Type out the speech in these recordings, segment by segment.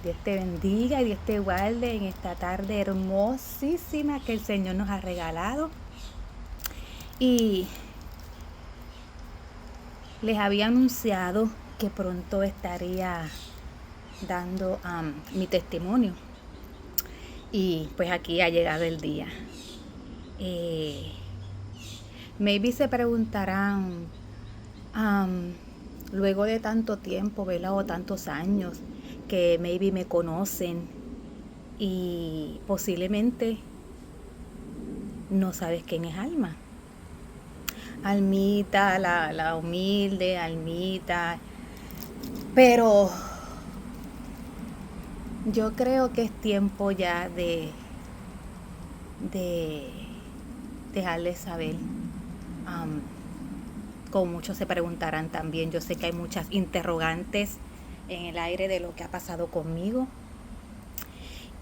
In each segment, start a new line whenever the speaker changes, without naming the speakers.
Dios te bendiga y Dios te guarde en esta tarde hermosísima que el Señor nos ha regalado. Y les había anunciado que pronto estaría dando mi testimonio. Y pues aquí ha llegado el día. Maybe se preguntarán, luego de tanto tiempo, ¿verdad? O tantos años que maybe me conocen y posiblemente no sabes quién es Alma. Almita, la humilde, Almita. Pero yo creo que es tiempo ya de dejarles saber. Como muchos se preguntarán también, yo sé que hay muchas interrogantes en el aire de lo que ha pasado conmigo.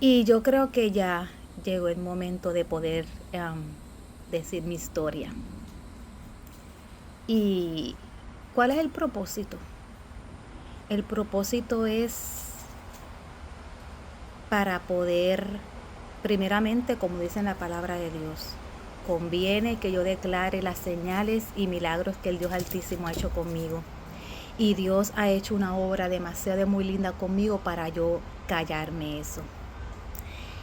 Y yo creo que ya llegó el momento de poder decir mi historia. ¿Y cuál es el propósito? El propósito es para poder, primeramente, como dice en la palabra de Dios, conviene que yo declare las señales y milagros que el Dios Altísimo ha hecho conmigo. Y Dios ha hecho una obra demasiado muy linda conmigo para yo callarme eso.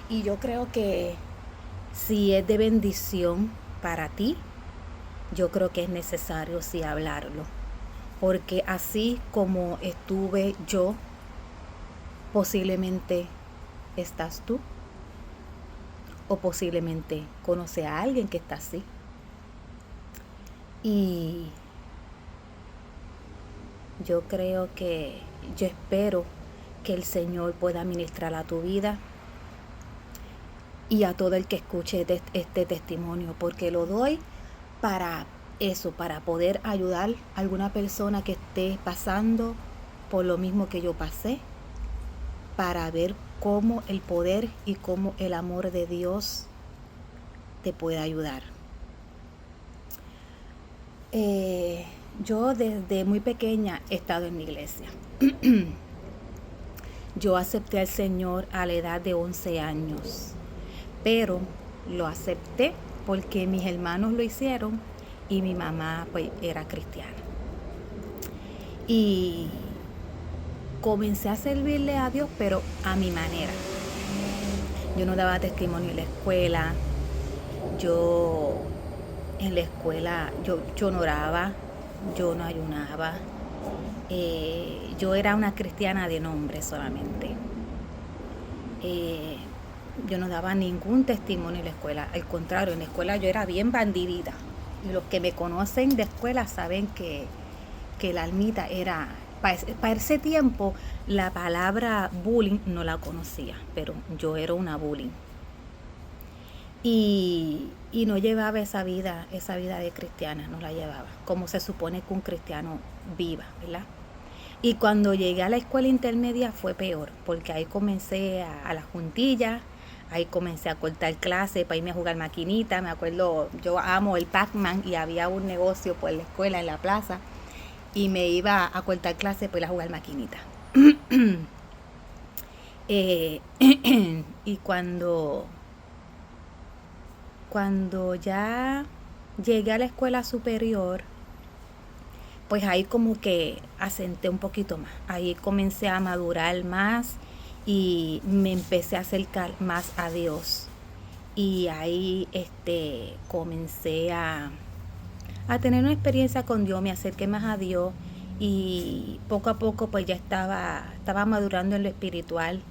Y yo creo que si es de bendición para ti, yo creo que es necesario sí hablarlo. Porque así como estuve yo, posiblemente estás tú. O posiblemente conoce a alguien que está así. Y yo espero que el Señor pueda ministrar a tu vida y a todo el que escuche este testimonio, porque lo doy para eso, para poder ayudar a alguna persona que esté pasando por lo mismo que yo pasé, para ver cómo el poder y cómo el amor de Dios te puede ayudar. Yo desde muy pequeña he estado en la iglesia. Yo acepté al Señor a la edad de 11 años, pero lo acepté porque mis hermanos lo hicieron y mi mamá pues era cristiana. Y comencé a servirle a Dios, pero a mi manera. Yo no daba testimonio en la escuela. En la escuela yo no oraba, yo no ayunaba. Yo era una cristiana de nombre solamente. Yo no daba ningún testimonio en la escuela. Al contrario, en la escuela yo era bien bandidita. Y los que me conocen de escuela saben que la Almita era... Para ese tiempo la palabra bullying no la conocía, pero yo era una bullying. Y no llevaba esa vida de cristiana, no la llevaba, como se supone que un cristiano viva, ¿verdad? Y cuando llegué a la escuela intermedia fue peor, porque ahí comencé a la juntilla, ahí comencé a cortar clases para irme a jugar maquinita. Me acuerdo, yo amo el Pac-Man y había un negocio por la escuela en la plaza y me iba a cortar clases para ir a jugar maquinita. Y cuando ya llegué a la escuela superior, pues ahí como que asenté un poquito más. Ahí comencé a madurar más y me empecé a acercar más a Dios. Y ahí comencé a tener una experiencia con Dios, me acerqué más a Dios y poco a poco pues ya estaba madurando en lo espiritual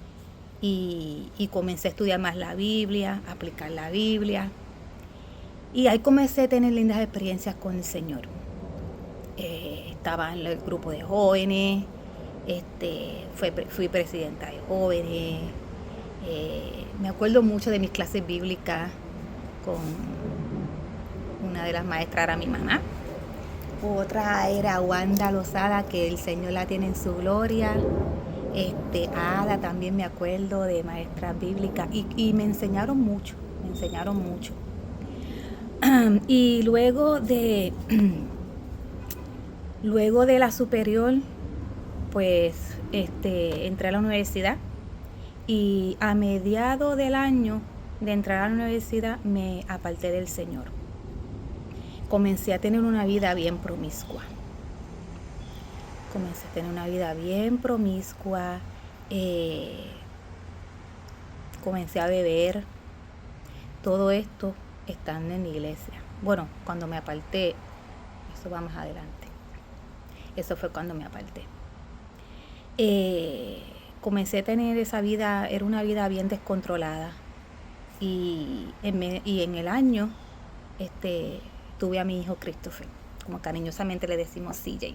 y comencé a estudiar más la Biblia, a aplicar la Biblia. Y ahí comencé a tener lindas experiencias con el Señor. Estaba en el grupo de jóvenes, fui presidenta de jóvenes. Me acuerdo mucho de mis clases bíblicas con una de las maestras, era mi mamá. Otra era Wanda Lozada, que el Señor la tiene en su gloria. Ada también me acuerdo de maestras bíblicas y me enseñaron mucho. Y luego de la superior, pues entré a la universidad Y a mediados del año de entrar a la universidad me aparté del Señor. Comencé a tener una vida bien promiscua. Comencé a beber. Todo esto estando en la iglesia. Bueno, cuando me aparté, eso va más adelante. Eso fue cuando me aparté. Comencé a tener esa vida, era una vida bien descontrolada. Y en el año, tuve a mi hijo Christopher, como cariñosamente le decimos CJ.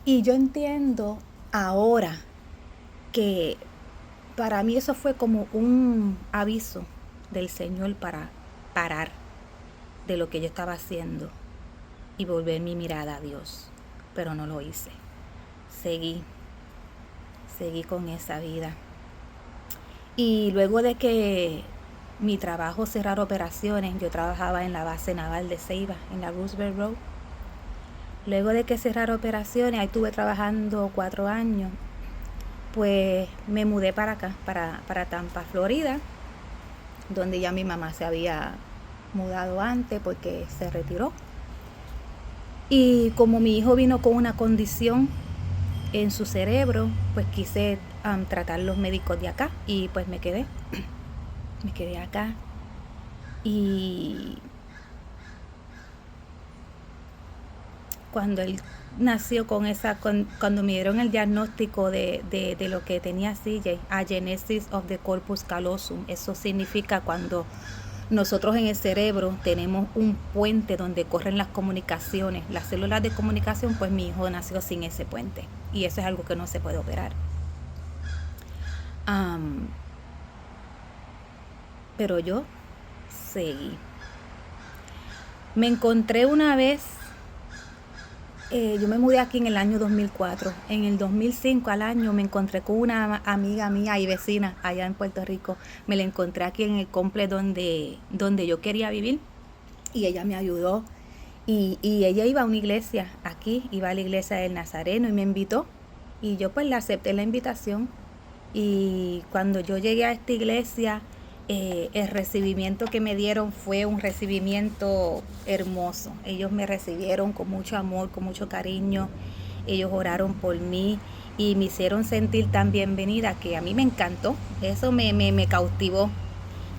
Y yo entiendo ahora que para mí eso fue como un aviso del Señor para parar de lo que yo estaba haciendo y volver mi mirada a Dios. Pero no lo hice. Seguí con esa vida. Y luego de que mi trabajo cerrara operaciones, yo trabajaba en la base naval de Ceiba, en la Roosevelt Road. Luego de que cerrara operaciones, ahí estuve trabajando 4 años, pues me mudé para acá, para Tampa, Florida, donde ya mi mamá se había mudado antes porque se retiró. Y como mi hijo vino con una condición en su cerebro, pues quise tratar los médicos de acá y pues me quedé acá. Y cuando él nació cuando me dieron el diagnóstico de lo que tenía CJ, agenesis of the corpus callosum, eso significa cuando nosotros en el cerebro tenemos un puente donde corren las comunicaciones, las células de comunicación, pues mi hijo nació sin ese puente y eso es algo que no se puede operar. Pero yo seguí. Me encontré una vez, yo me mudé aquí en el año 2004. En el 2005 al año me encontré con una amiga mía y vecina allá en Puerto Rico. Me la encontré aquí en el complex donde yo quería vivir y ella me ayudó. Y ella iba a una iglesia aquí, iba a la iglesia del Nazareno y me invitó. Y yo pues le acepté la invitación. Y cuando yo llegué a esta iglesia, el recibimiento que me dieron fue un recibimiento hermoso. Ellos me recibieron con mucho amor, con mucho cariño. Ellos oraron por mí y me hicieron sentir tan bienvenida que a mí me encantó. Eso me cautivó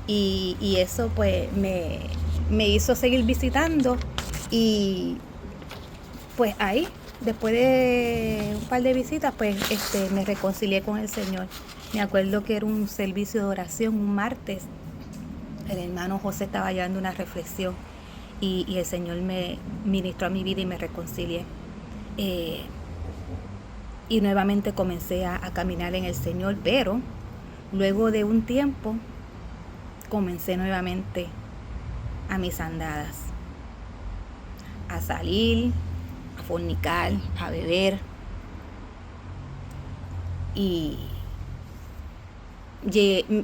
y eso pues me hizo seguir visitando. Y pues ahí, después de un par de visitas, pues me reconcilié con el Señor. Me acuerdo que era un servicio de oración, un martes. El hermano José estaba llevando una reflexión y el Señor me ministró a mi vida y me reconcilié. Y nuevamente comencé a caminar en el Señor, pero luego de un tiempo comencé nuevamente a mis andadas, a salir, a fornicar, a beber. Y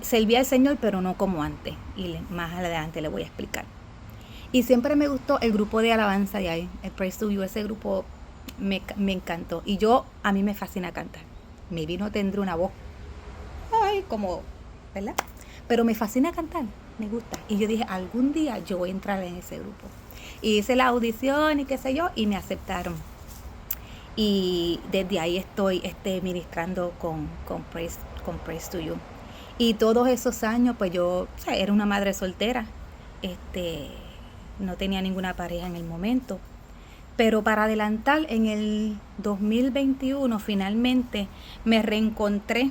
serví al Señor, pero no como antes. Y más adelante le voy a explicar. Y siempre me gustó el grupo de alabanza de ahí, el Praise to You. Ese grupo me encantó. Y a mí me fascina cantar. Mi vino tendré una voz, como, ¿verdad? Pero me fascina cantar, me gusta. Y yo dije, algún día yo voy a entrar en ese grupo. Y hice la audición y qué sé yo, y me aceptaron. Y desde ahí estoy ministrando con Praise to You. Y todos esos años, pues yo era una madre soltera. No tenía ninguna pareja en el momento. Pero para adelantar, en el 2021 finalmente me reencontré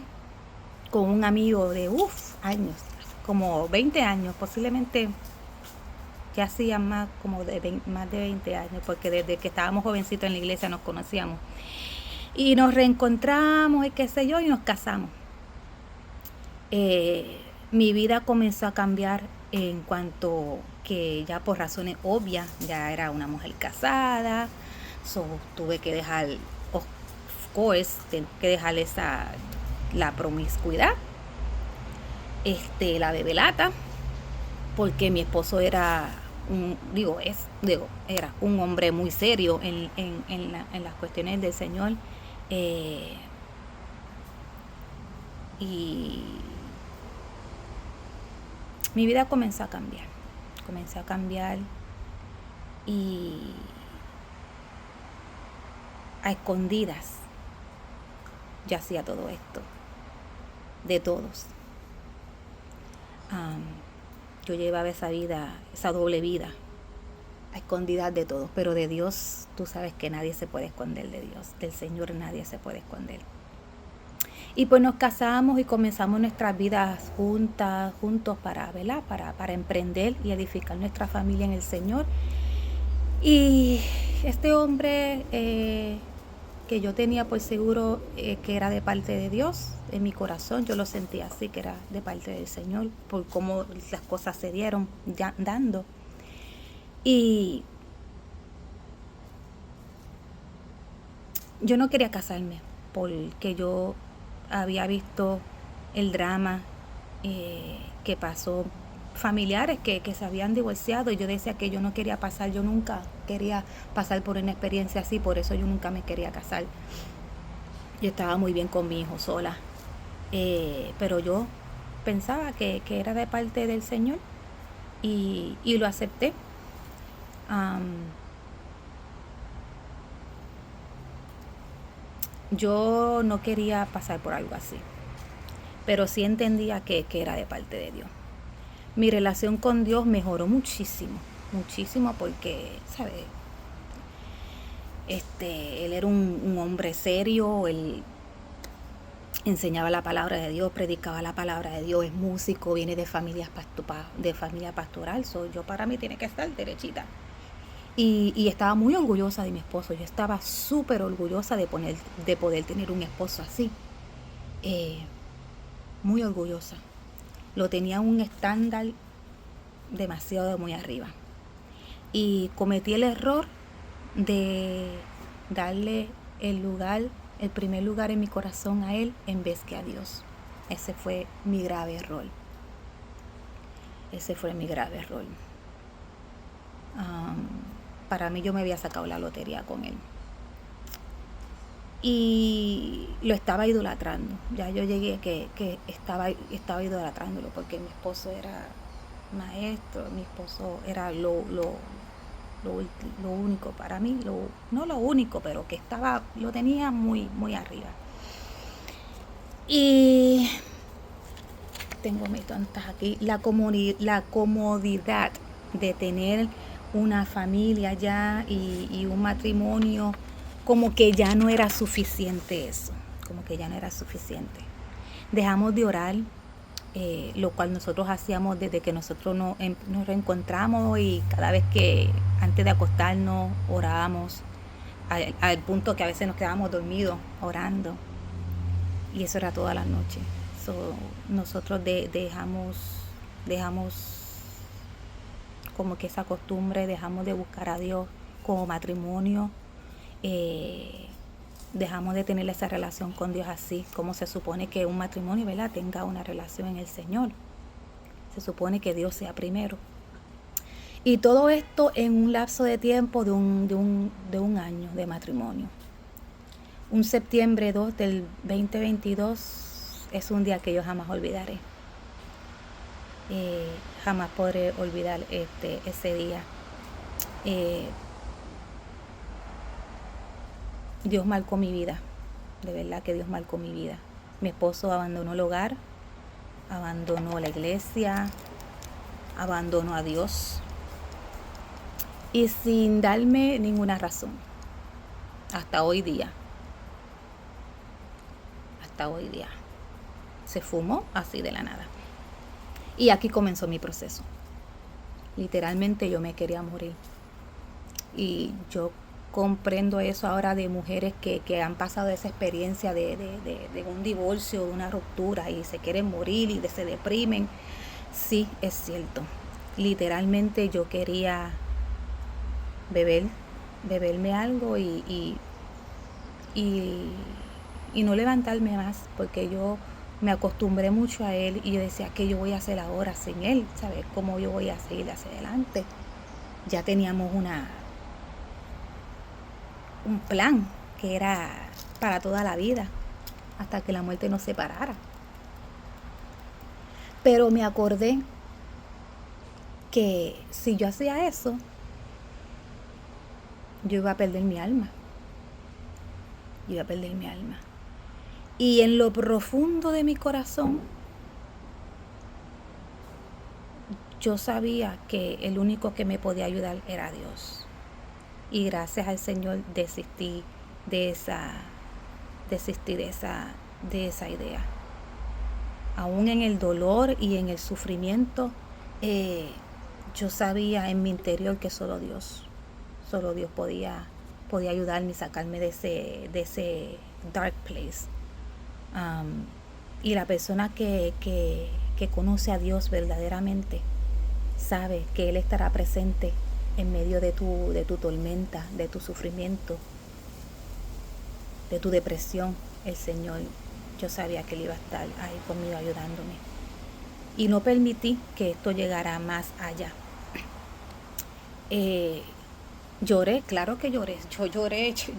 con un amigo de años, como 20 años, posiblemente ya hacía más de 20 años, porque desde que estábamos jovencitos en la iglesia nos conocíamos. Y nos reencontramos y qué sé yo, y nos casamos. Mi vida comenzó a cambiar en cuanto que ya por razones obvias, ya era una mujer casada, tuve que dejar, of course, tengo que dejar la promiscuidad, la bebelata, porque mi esposo era era un hombre muy serio en las cuestiones del Señor. y mi vida comenzó a cambiar. Comencé a cambiar y a escondidas yo hacía todo esto, de todos. Yo llevaba esa vida, esa doble vida, a escondidas de todos, pero de Dios, tú sabes que nadie se puede esconder de Dios, del Señor nadie se puede esconder. Y pues nos casamos y comenzamos nuestras vidas juntos para, ¿verdad? Para emprender y edificar nuestra familia en el Señor. Y este hombre que yo tenía por seguro que era de parte de Dios, en mi corazón yo lo sentía así, que era de parte del Señor, por cómo las cosas se dieron ya dando. Y yo no quería casarme porque yo había visto el drama que pasó, familiares que se habían divorciado, y yo decía que yo no quería pasar, yo nunca quería pasar por una experiencia así, por eso yo nunca me quería casar. Yo estaba muy bien con mi hijo sola, pero yo pensaba que era de parte del Señor y lo acepté. Yo no quería pasar por algo así, pero sí entendía que era de parte de Dios. Mi relación con Dios mejoró muchísimo, muchísimo, porque, ¿sabes? Él era un hombre serio, él enseñaba la palabra de Dios, predicaba la palabra de Dios, es músico, viene de familia pastoral, yo para mí tiene que estar derechita. Y estaba muy orgullosa de mi esposo, yo estaba súper orgullosa de poder tener un esposo así, muy orgullosa. Lo tenía un estándar demasiado muy arriba. Y cometí el error de darle el primer lugar en mi corazón a él en vez que a Dios. Ese fue mi grave error. Para mí, yo me había sacado la lotería con él. Y lo estaba idolatrando. Ya yo llegué que estaba idolatrándolo, porque mi esposo era maestro, mi esposo era lo único para mí, no lo único, pero que lo tenía muy, muy arriba. Y tengo mis tontas aquí, la comodidad de tener una familia ya y un matrimonio, como que ya no era suficiente eso, Dejamos de orar, lo cual nosotros hacíamos desde que nosotros nos reencontramos, y cada vez que antes de acostarnos orábamos, al punto que a veces nos quedábamos dormidos orando, y eso era toda la noche. Nosotros dejamos como que esa costumbre, dejamos de buscar a Dios como matrimonio, dejamos de tener esa relación con Dios así, como se supone que un matrimonio, ¿verdad?, tenga una relación en el Señor. Se supone que Dios sea primero. Y todo esto en un lapso de tiempo de un año de matrimonio. Un septiembre 2 del 2022 es un día que yo jamás olvidaré. Jamás podré olvidar ese día. Dios marcó mi vida, de verdad que Dios marcó mi vida. Mi esposo abandonó el hogar, abandonó la iglesia, abandonó a Dios, y sin darme ninguna razón, hasta hoy día, se fumó así de la nada. Y aquí comenzó mi proceso. Literalmente yo me quería morir, y yo comprendo eso ahora de mujeres que han pasado esa experiencia de un divorcio, de una ruptura, y se quieren morir y se deprimen. Sí, es cierto. Literalmente yo quería beberme algo y no levantarme más, porque yo me acostumbré mucho a él, y yo decía, ¿qué yo voy a hacer ahora sin él? ¿Sabes? ¿Cómo yo voy a seguir hacia adelante? Ya teníamos un plan que era para toda la vida, hasta que la muerte nos separara. Pero me acordé que si yo hacía eso, yo iba a perder mi alma. Yo iba a perder mi alma. Y en lo profundo de mi corazón, yo sabía que el único que me podía ayudar era Dios. Y gracias al Señor desistí de esa idea. Aún en el dolor y en el sufrimiento, yo sabía en mi interior que solo Dios podía ayudarme y sacarme de ese dark place. Y la persona que conoce a Dios verdaderamente sabe que Él estará presente en medio de tu tormenta, de tu sufrimiento, de tu depresión. El Señor, yo sabía que Él iba a estar ahí conmigo ayudándome. Y no permití que esto llegara más allá. Lloré, claro que lloré.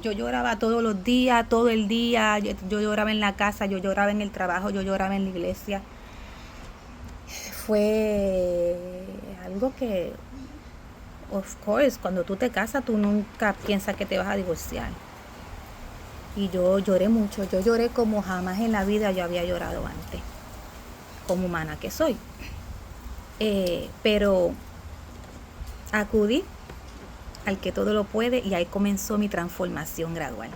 Yo lloraba todos los días, todo el día. Yo lloraba en la casa, yo lloraba en el trabajo, yo lloraba en la iglesia. Fue algo que, of course, cuando tú te casas, tú nunca piensas que te vas a divorciar. Y yo lloré mucho, yo lloré como jamás en la vida yo había llorado antes, como humana que soy. Pero acudí al que todo lo puede y ahí comenzó mi transformación gradual.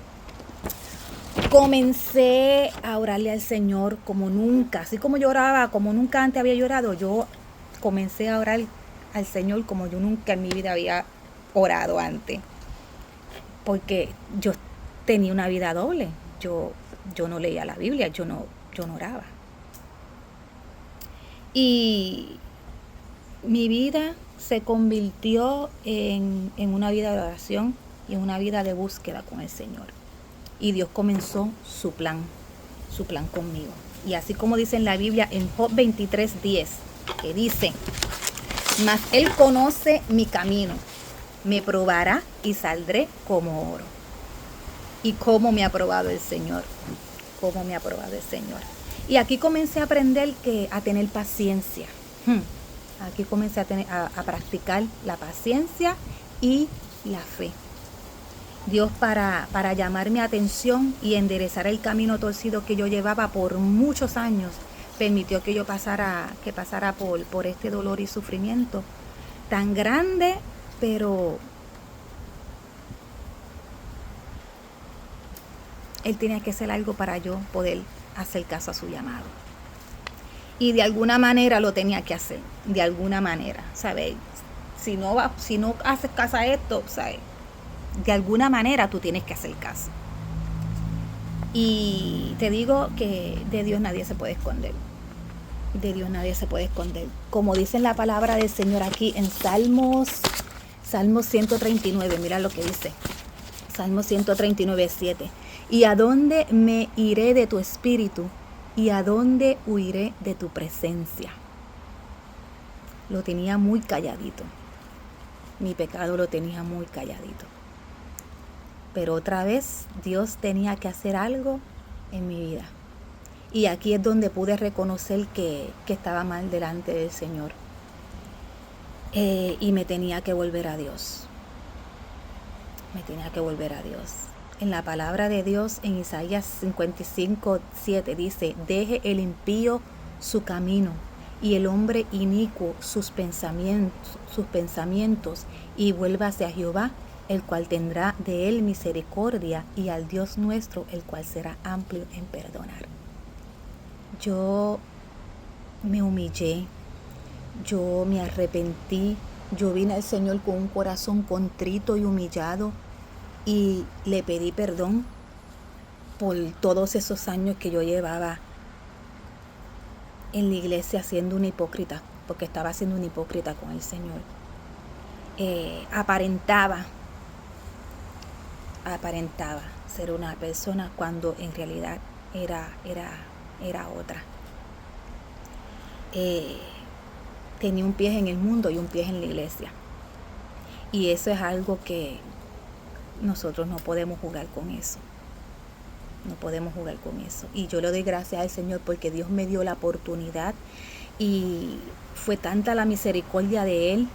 Comencé a orarle al Señor como nunca, así como lloraba, como nunca antes había llorado, yo comencé a orar al Señor como yo nunca en mi vida había orado antes. Porque yo tenía una vida doble. Yo no leía la Biblia, yo no oraba. Y mi vida se convirtió en una vida de oración y en una vida de búsqueda con el Señor. Y Dios comenzó su plan conmigo. Y así como dice en la Biblia en Job 23:10, que dice: mas Él conoce mi camino, me probará y saldré como oro. Y cómo me ha probado el Señor, cómo me ha probado el Señor. Y aquí comencé a aprender a tener paciencia. Aquí comencé a practicar la paciencia y la fe. Dios para llamar mi atención y enderezar el camino torcido que yo llevaba por muchos años, permitió que yo pasara por este dolor y sufrimiento tan grande, pero Él tenía que hacer algo para yo poder hacer caso a su llamado. Y de alguna manera lo tenía que hacer, de alguna manera, ¿sabes? Si no haces caso a esto, ¿sabes? De alguna manera tú tienes que hacer caso. Y te digo que de Dios nadie se puede esconder. De Dios nadie se puede esconder. Como dice en la palabra del Señor aquí en Salmos 139, mira lo que dice. Salmos 139:7. ¿Y a dónde me iré de tu espíritu? ¿Y a dónde huiré de tu presencia? Lo tenía muy calladito. Mi pecado lo tenía muy calladito. Pero otra vez Dios tenía que hacer algo en mi vida. Y aquí es donde pude reconocer que estaba mal delante del Señor. Y me tenía que volver a Dios. Me tenía que volver a Dios. En la palabra de Dios, en Isaías 55:7 dice: deje el impío su camino y el hombre inicuo sus pensamientos y vuélvase a Jehová, el cual tendrá de él misericordia, y al Dios nuestro, el cual será amplio en perdonar. Yo me humillé, yo me arrepentí, yo vine al Señor con un corazón contrito y humillado y le pedí perdón por todos esos años que yo llevaba en la iglesia siendo una hipócrita, porque estaba siendo una hipócrita con el Señor. Aparentaba ser una persona cuando en realidad era otra. Tenía un pie en el mundo y un pie en la iglesia. Y eso es algo que nosotros no podemos jugar con eso. No podemos jugar con eso. Y yo le doy gracias al Señor porque Dios me dio la oportunidad Y fue tanta la misericordia de Él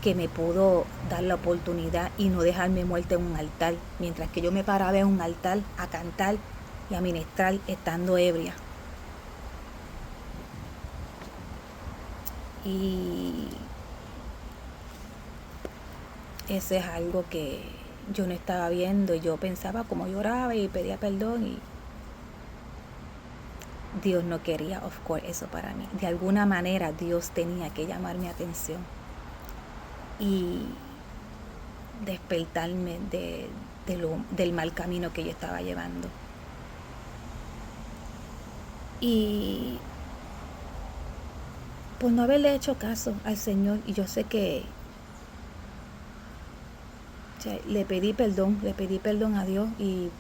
que me pudo dar la oportunidad y no dejarme muerta en un altar, mientras que yo me paraba en un altar a cantar y a ministrar estando ebria. Y eso es algo que yo no estaba viendo. Yo pensaba como lloraba y pedía perdón y Dios no quería, of course, eso para mí. De alguna manera Dios tenía que llamar mi atención y despertarme del mal camino que yo estaba llevando. Y por no haberle hecho caso al Señor, y yo sé que le pedí perdón a Dios y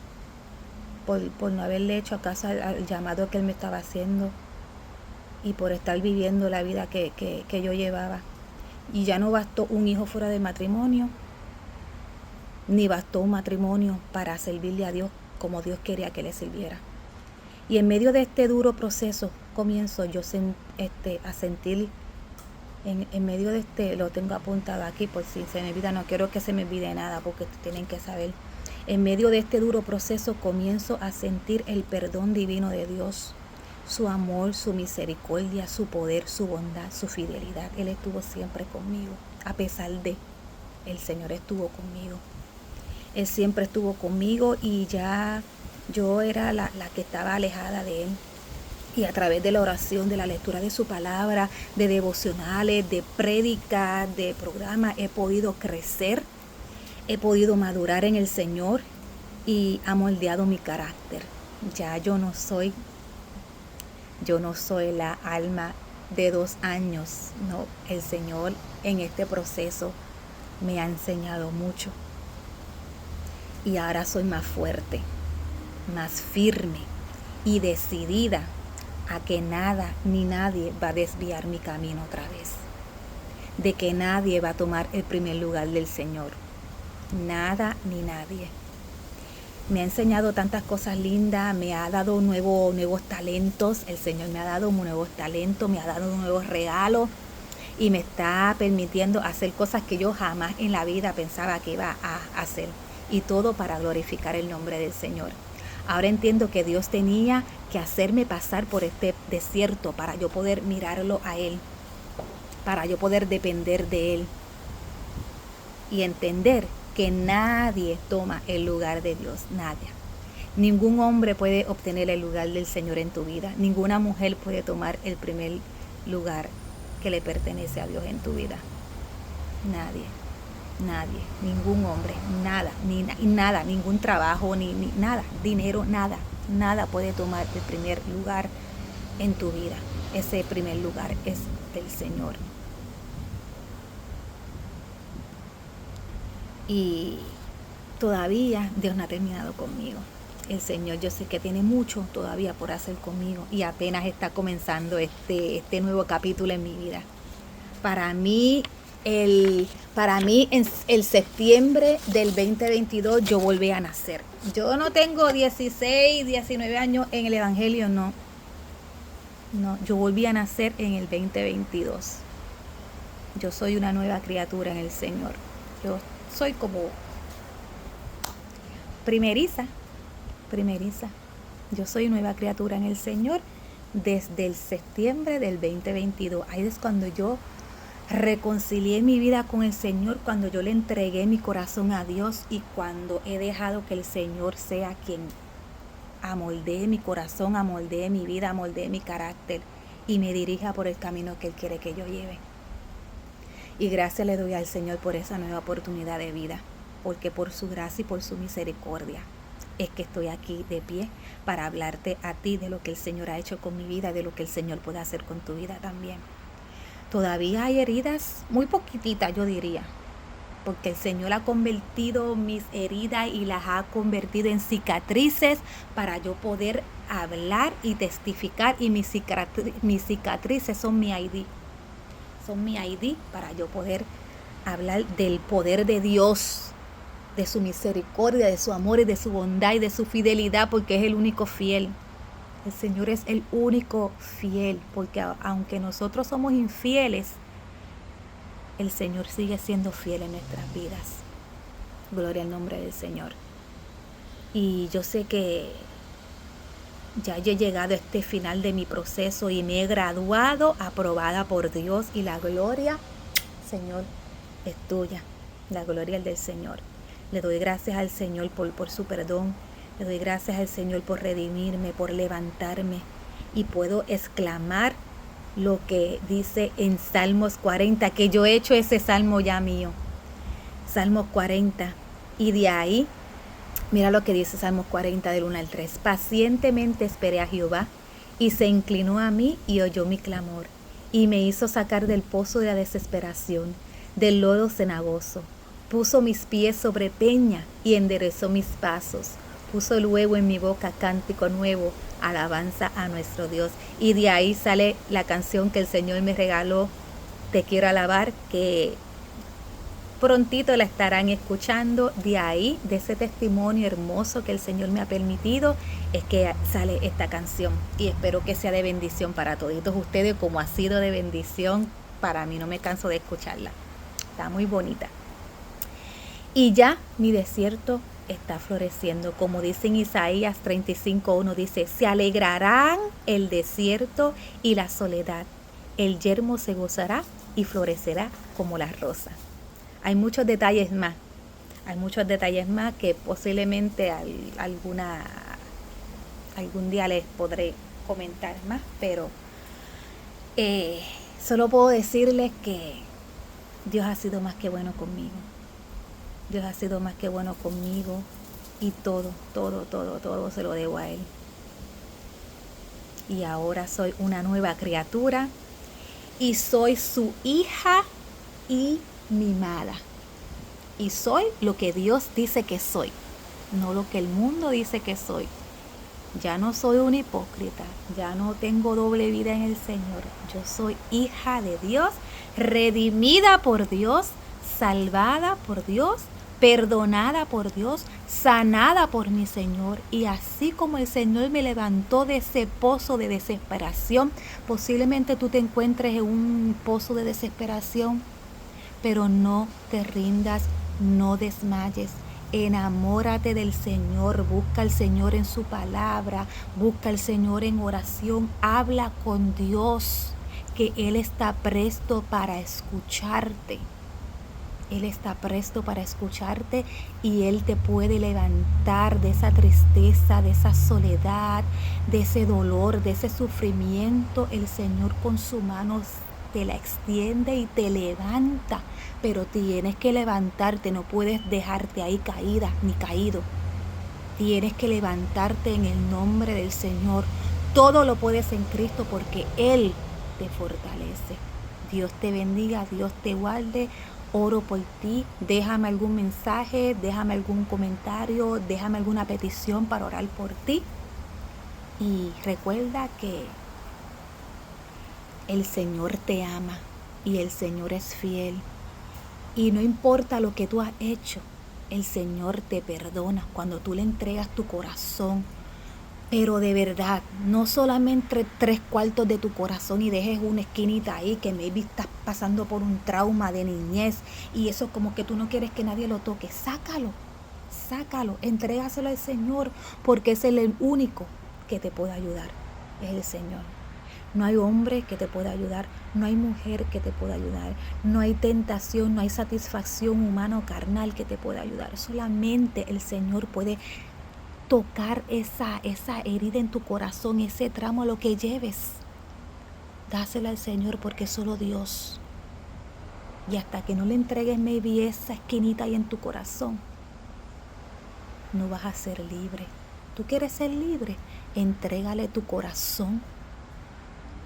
por no haberle hecho caso al llamado que Él me estaba haciendo y por estar viviendo la vida que yo llevaba. Y ya no bastó un hijo fuera de matrimonio, ni bastó un matrimonio para servirle a Dios como Dios quería que le sirviera. Y en medio de este duro proceso comienzo yo a sentir, en medio de lo tengo apuntado aquí por si se me olvida, no quiero que se me olvide nada porque tienen que saber. En medio de este duro proceso comienzo a sentir el perdón divino de Dios, su amor, su misericordia, su poder, su bondad, su fidelidad. Él estuvo siempre conmigo, a pesar de, el Señor estuvo conmigo. Él siempre estuvo conmigo y ya yo era la que estaba alejada de Él. Y a través de la oración, de la lectura de su palabra, de devocionales, de prédicas, de programas, he podido crecer, he podido madurar en el Señor y ha moldeado mi carácter. Ya yo no soy la alma de 2 años, no, el Señor en este proceso me ha enseñado mucho. Y ahora soy más fuerte, más firme y decidida a que nada ni nadie va a desviar mi camino otra vez. De que nadie va a tomar el primer lugar del Señor. Nada ni nadie. Me ha enseñado tantas cosas lindas, me ha dado nuevos talentos. El Señor me ha dado nuevos talentos, me ha dado nuevos regalos y me está permitiendo hacer cosas que yo jamás en la vida pensaba que iba a hacer. Y todo para glorificar el nombre del Señor. Ahora entiendo que Dios tenía que hacerme pasar por este desierto para yo poder mirarlo a Él, para yo poder depender de Él y entender que nadie toma el lugar de Dios, nadie. Ningún hombre puede obtener el lugar del Señor en tu vida, ninguna mujer puede tomar el primer lugar que le pertenece a Dios en tu vida. Nadie, ningún hombre, nada, ningún trabajo, ni nada, dinero, nada puede tomar el primer lugar en tu vida. Ese primer lugar es del Señor. Y todavía Dios no ha terminado conmigo. El Señor, yo sé que tiene mucho todavía por hacer conmigo y apenas está comenzando este nuevo capítulo en mi vida. Para mí en el septiembre del 2022 yo volví a nacer. Yo no tengo 16, 19 años en el Evangelio, no, yo volví a nacer en el 2022. Yo soy una nueva criatura en el Señor. Yo soy como primeriza. Yo soy nueva criatura en el Señor desde el septiembre del 2022. Ahí es cuando yo reconcilié mi vida con el Señor, cuando yo le entregué mi corazón a Dios y cuando he dejado que el Señor sea quien amoldee mi corazón, amoldee mi vida, amoldee mi carácter y me dirija por el camino que Él quiere que yo lleve. Y gracias le doy al Señor por esa nueva oportunidad de vida, porque por su gracia y por su misericordia es que estoy aquí de pie para hablarte a ti de lo que el Señor ha hecho con mi vida, de lo que el Señor puede hacer con tu vida también. Todavía hay heridas, muy poquititas yo diría, porque el Señor ha convertido mis heridas y las ha convertido en cicatrices para yo poder hablar y testificar, y mis cicatrices son mi ID. Son mi ID para yo poder hablar del poder de Dios, de su misericordia, de su amor y de su bondad y de su fidelidad, porque es el único fiel. El Señor es el único fiel, porque aunque nosotros somos infieles, el Señor sigue siendo fiel en nuestras vidas. Gloria al nombre del Señor. Y yo sé que ya yo he llegado a este final de mi proceso y me he graduado, aprobada por Dios, y la gloria, Señor, es tuya. La gloria es del Señor. Le doy gracias al Señor por su perdón. Le doy gracias al Señor por redimirme, por levantarme. Y puedo exclamar lo que dice en Salmos 40, que yo he hecho ese salmo ya mío. Salmos 40. Y de ahí, mira lo que dice Salmos 40 del 1 al 3. Pacientemente esperé a Jehová, y se inclinó a mí y oyó mi clamor, y me hizo sacar del pozo de la desesperación, del lodo cenagoso. Puso mis pies sobre peña y enderezó mis pasos. Puso luego en mi boca cántico nuevo, alabanza a nuestro Dios. Y de ahí sale la canción que el Señor me regaló, Te quiero alabar, que prontito la estarán escuchando. De ahí, de ese testimonio hermoso que el Señor me ha permitido, es que sale esta canción. Y espero que sea de bendición para todos ustedes, como ha sido de bendición para mí. No me canso de escucharla. Está muy bonita. Y ya mi desierto está floreciendo. Como dice en Isaías 35:1, dice, se alegrarán el desierto y la soledad. El yermo se gozará y florecerá como la rosa. Hay muchos detalles más. Hay muchos detalles más que posiblemente algún día les podré comentar más, pero solo puedo decirles que Dios ha sido más que bueno conmigo. Dios ha sido más que bueno conmigo, y todo se lo debo a Él. Y ahora soy una nueva criatura y soy su hija y mimada. Y soy lo que Dios dice que soy, no lo que el mundo dice que soy. Ya no soy un hipócrita, ya no tengo doble vida en el Señor. Yo soy hija de Dios, redimida por Dios, salvada por Dios, perdonada por Dios, sanada por mi Señor. Y así como el Señor me levantó de ese pozo de desesperación, posiblemente tú te encuentres en un pozo de desesperación, pero no te rindas, no desmayes. Enamórate del Señor, busca al Señor en su palabra, busca al Señor en oración, habla con Dios, que Él está presto para escucharte. Él está presto para escucharte, y Él te puede levantar de esa tristeza, de esa soledad, de ese dolor, de ese sufrimiento. El Señor con su mano te la extiende y te levanta, pero tienes que levantarte, no puedes dejarte ahí caída ni caído. Tienes que levantarte en el nombre del Señor. Todo lo puedes en Cristo, porque Él te fortalece. Dios te bendiga, Dios te guarde. Oro por ti. Déjame algún mensaje, déjame algún comentario, déjame alguna petición para orar por ti. Y recuerda que el Señor te ama y el Señor es fiel. Y no importa lo que tú has hecho, el Señor te perdona cuando tú le entregas tu corazón. Pero de verdad, no solamente 3/4 de tu corazón y dejes una esquinita ahí que maybe estás pasando por un trauma de niñez y eso como que tú no quieres que nadie lo toque. Sácalo, entrégaselo al Señor, porque es el único que te puede ayudar, es el Señor. No hay hombre que te pueda ayudar, no hay mujer que te pueda ayudar, no hay tentación, no hay satisfacción humana o carnal que te pueda ayudar. Solamente el Señor puede tocar esa herida en tu corazón, ese tramo, lo que lleves. Dásela al Señor, porque solo Dios. Y hasta que no le entregues maybe esa esquinita ahí en tu corazón, no vas a ser libre. ¿Tú quieres ser libre? Entrégale tu corazón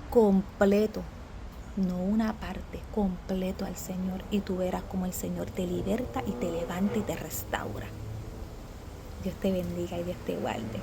completo, no una parte, completo al Señor, y tú verás cómo el Señor te liberta y te levanta y te restaura. Dios te bendiga y Dios te guarde.